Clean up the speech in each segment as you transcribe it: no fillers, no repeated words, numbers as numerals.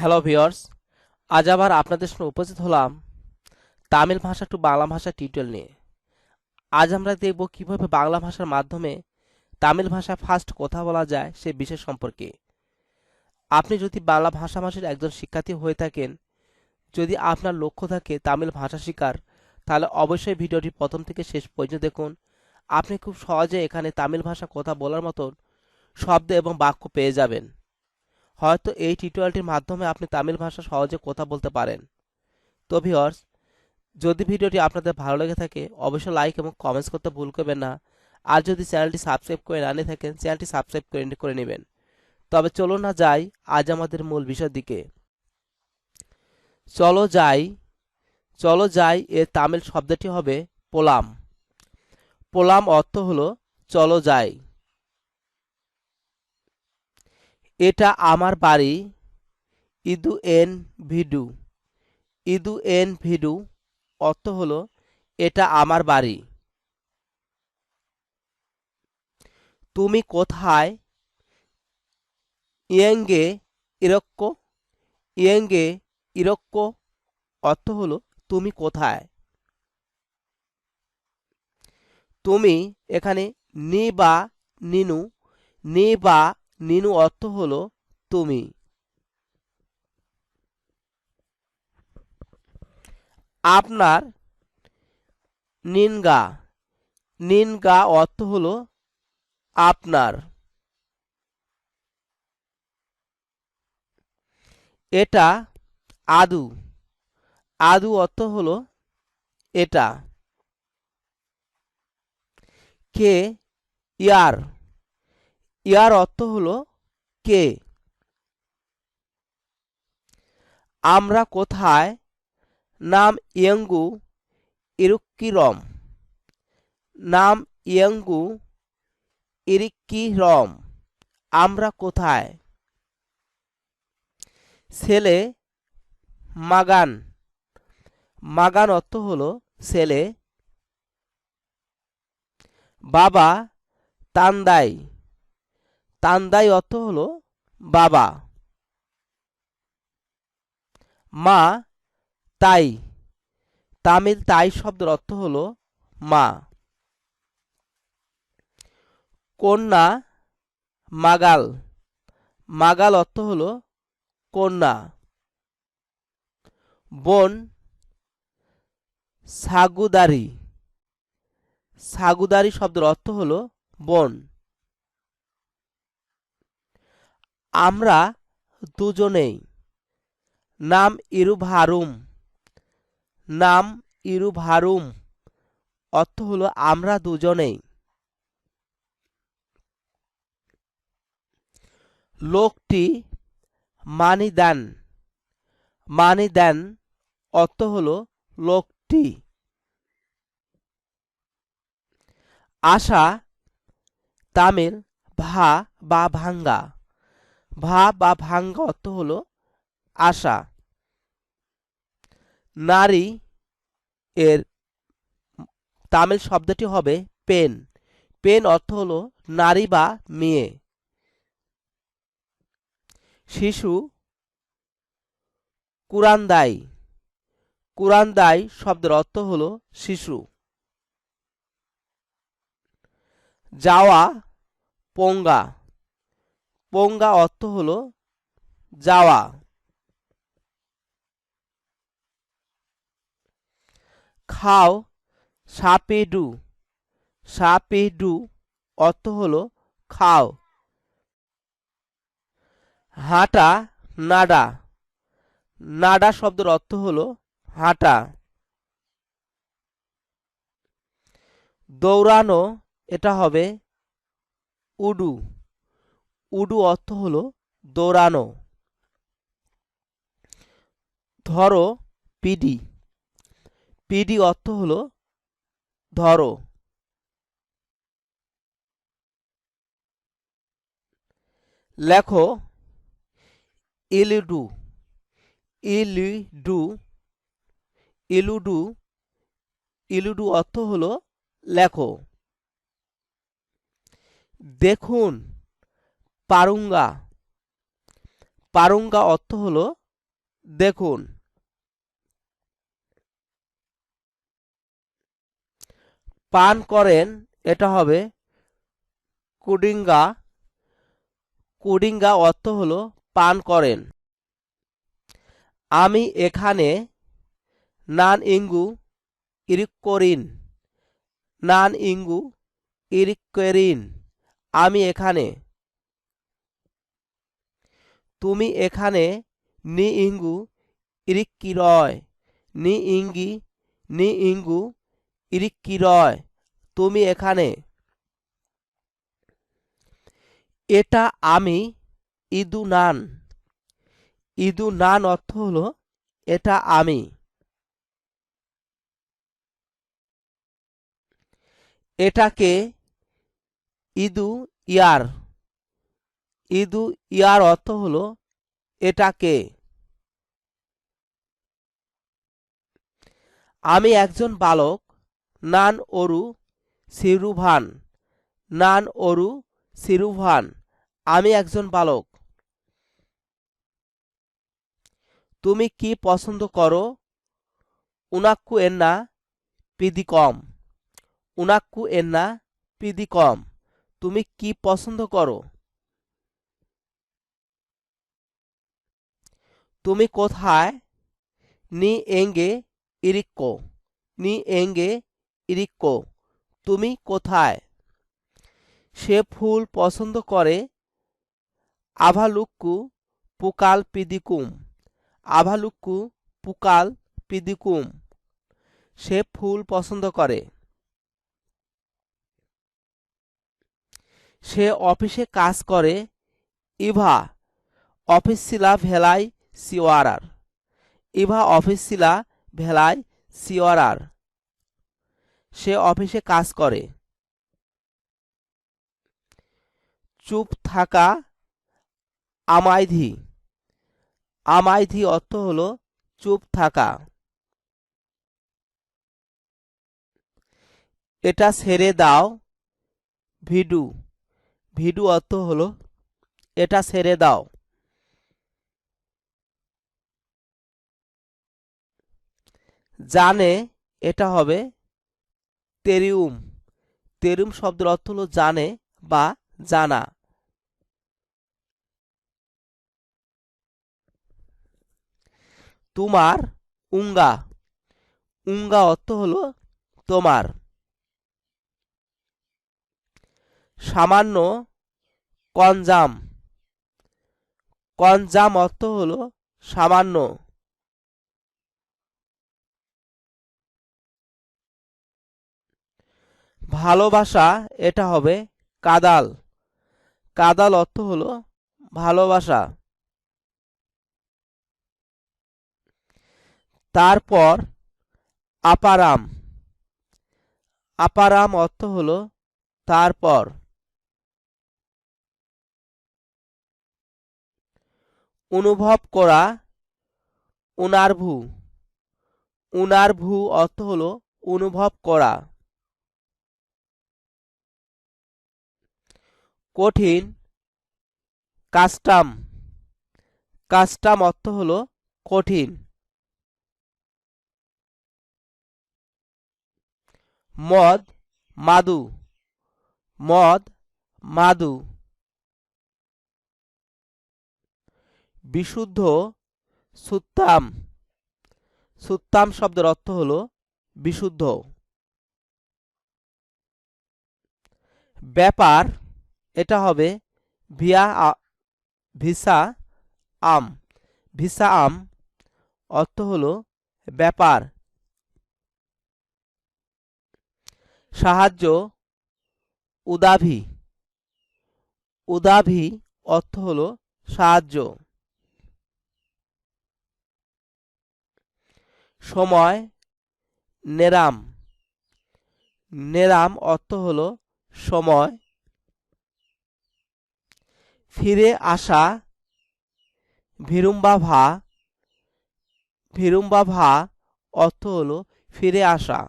Hello viewers, আজ আবার আপনাদের সামনে উপস্থিত হলাম তামিল ভাষা টু বাংলা ভাষা টিউটোরিয়াল নিয়ে। আজ আমরা দেখব কিভাবে বাংলা ভাষার মাধ্যমে তামিল ভাষায় ফার্স্ট কথা বলা যায় সে বিষয় সম্পর্কে। আপনি যদি বাংলা ভাষাভাষীর একজন শিক্ষার্থী হয়ে থাকেন, যদি আপনার লক্ষ্য থাকে তামিল ভাষা শেখার, তাহলে অবশ্যই ভিডিওটি প্রথম থেকে শেষ পর্যন্ত দেখুন। আপনি খুব সহজে এখানে তামিল ভাষা কথা বলার মতন শব্দ এবং বাক্য পেয়ে যাবেন। হয়তো এই টিউটোরিয়ালটির মাধ্যমে আপনি তামিল ভাষা সহজে কথা বলতে পারেন। তো ভিউয়ার্স, যদি ভিডিওটি আপনাদের ভালো লেগে থাকে অবশ্যই লাইক এবং কমেন্টস করতে ভুল করবেন না। আর যদি চ্যানেলটি সাবস্ক্রাইব করে না নিয়ে থাকেন, চ্যানেলটি সাবস্ক্রাইব করে নেবেন। তবে চলো না যাই আজ আমাদের মূল বিষয়ের দিকে। চলো যাই চলো যাই এর তামিল শব্দটি হবে পোলাম। পোলাম অর্থ হলো চলো যাই। এটা আমার বাড়ি। ইদু এন ভিডু। ইদু এন ভিডু অর্থ হলো এটা আমার বাড়ি। তুমি কোথায়? ইয়েঙ্গে ইরক্কো। ইয়েঙ্গে ইরক্কো অর্থ হলো তুমি কোথায়। তুমি এখানে নি বা নিনু। নি বা নিনু অর্থ হলো তুমি। আপনার। নিনগা। নিনগা অর্থ হলো আপনার। এটা আদু। আদু অর্থ হলো এটা। কে ইয়ার। ইয়ার অর্থ হলো কে। আমরা কোথায়? নাম ইয়ঙ্গু ইরুক্কিরম। নাম ইয়ঙ্গু ইরিক্কিরম আমরা কোথায়। ছেলে মাগান। মাগান অর্থ হলো ছেলে। বাবা তান্দাই। তান্দাই অর্থ হলো বাবা। মা তাই। তামিল তাই শব্দের অর্থ হলো মা। কন্যা মাগাল। মাগাল অর্থ হলো কন্যা। বোন সাগুদারি। সাগুদারি শব্দের অর্থ হলো বোন। আমরা দুজনেই। নাম ইরুভারুম। নাম ইরুভারুম অর্থ হলো আমরা দুজনেই। লোকটি মানি দেন। মানি দেন অর্থ হলো লোকটি। আশা তামিল ভা বা ভাঙ্গা। ভা বা ভাঙ্গা অর্থ হলো আশা। নারী এর তামিল শব্দটি হবে পেন। পেন অর্থ হলো নারী বা মেয়ে। শিশু কুরান্দাই। কুরান্দাই শব্দের অর্থ হলো শিশু। যাওয়া পোঙ্গা। পোঙ্গা অর্থ হলো যাওয়া। খাও সাপেডু। সাপেডু অর্থ হলো খাও। হাঁটা নাডা। নাডা শব্দের অর্থ হলো হাঁটা। দৌড়ানো এটা হবে উডু। উডু অর্থ হলো দৌড়ানো। ধরো পিডি। পিডি অর্থ হলো ধরো। লেখো ইলিডু। ইলিডু। ইলুডু। ইলুডু অর্থ হলো লেখো। দেখুন পারুঙ্গা। পারুঙ্গা অর্থ হলো দেখুন। পান করেন এটা হবে কুডিঙ্গা। কুডিঙ্গা অর্থ হলো পান করেন। আমি এখানে নান ইঙ্গু ইরিক্করিন। নান ইঙ্গু ইরিক্করিন, আমি এখানে। তুমি এখানে নি ইঙ্গু ইরিক্কিরয়। নি ইঙ্গু ইরিক্কিরয়, তুমি এখানে। এটা আমি ইদু নান। ইদু নান অর্থ হলো এটা আমি। এটাকে ইদু ইয়ার। ইদু ইয়ার অর্থ হলো এটাকে। আমি একজন বালক। নান ওরু সিরুভান। নান ওরু সিরুভান, আমি একজন বালক। তুমি কি পছন্দ করো? উনাক্কু এন্না পিদিকম। উনাক্কু এন্না পিদিকম, তুমি কি পছন্দ করো? তুমি কোথায়? নি এঙ্গে ইরিক্কো। নি এঙ্গে ইরিক্কো, তুমি কোথায়? সে ফুল পছন্দ করে। আভালুক্কু পুকাল পিদিকুম। আভালুক্কু পুকাল পিদিকুম, সে ফুল পছন্দ করে। সে অফিসে কাজ করে। ইভা অফিসিলা ভেলাই সিওয়ারার। ইভা অফিসিলা ভেলাই সিওয়ারার, সে অফিসে কাজ করে। চুপ থাকা আমাইধি। আমাইধি অর্থ হলো চুপ থাকা। এটা ছেড়ে দাও। ভিডু। ভিডু অর্থ হলো এটা ছেড়ে দাও। জানে এটা হবে তেরিউম। তেরিউম শব্দের অর্থ হলো জানে বা জানা। তোমার উঙ্গা। উঙ্গা অর্থ হলো তোমার। সামান্য কনজাম। কনজাম অর্থ হলো সামান্য। ভালোবাসা এটা হবে কাদাল। কাদাল অর্থ হলো ভালোবাসা। তারপর আপারাম। আপারাম অর্থ হলো তারপর। অনুভব করা। উনারভু। উনারভু অর্থ হলো অনুভব করা। কঠিন কাস্টাম। কাস্টাম অর্থ হলো কঠিন। মদ মাদু। মদ মাদু। বিশুদ্ধ সুত্তাম। সুত্তাম শব্দের অর্থ হলো বিশুদ্ধ। ব্যাপার এটা হবে ভিসা আম। ভিসা আম অর্থ হলো ব্যাপার। সাহায্য উদাভি। উদাভি অর্থ হলো সাহায্য। সময় নেরাম। নেরাম অর্থ হলো সময়। ফিরে আসা ভিরুম্বাভা। ভিরুম্বাভা অর্থ হলো ফিরে আসা।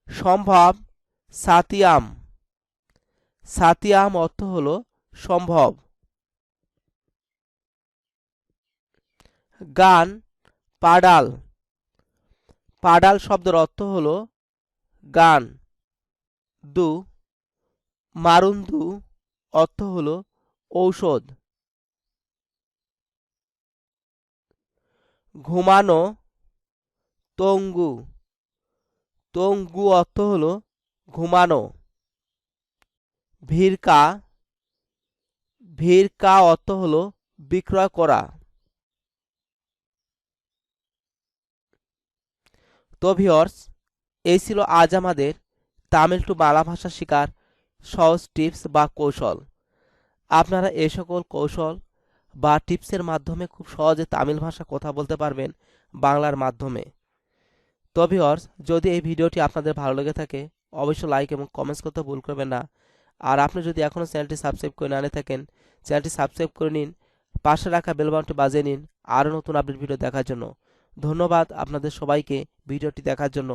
সম্ভব সাতিয়াম। সাতিয়াম অর্থ হলো সম্ভব। গান, পাডাল। পাডাল শব্দের অর্থ হলো গান। দু, মারুন্দু অর্থ হলো ঔষধ। ঘুমানো, তঙ্গু। তঙ্গু অর্থ হলো ঘুমানো। ভিড়কা, ভিড়কা অর্থ হলো বিক্রয় করা। তো ভিউয়ার্স, এই ছিল আজ আমাদের তামিল টু বাংলা ভাষা শেখার সহজ টিপস বা কৌশল। আপনারা এই সকল কৌশল বা টিপসের মাধ্যমে খুব সহজে তামিল ভাষা কথা বলতে পারবেন বাংলার মাধ্যমে। তো ভিউয়ার্স, যদি এই ভিডিওটি আপনাদের ভালো লেগে থাকে অবশ্যই লাইক এবং কমেন্টস করতে ভুল করবেন না। আর আপনি যদি এখনও চ্যানেলটি সাবস্ক্রাইব করে না নিয়ে থাকেন চ্যানেলটি সাবস্ক্রাইব করে নিন, পাশে রাখা বেল বাটনটি বাজিয়ে নিন আরও নতুন আপডেট ভিডিও দেখার জন্য। ধন্যবাদ আপনাদের সবাইকে ভিডিওটি দেখার জন্য।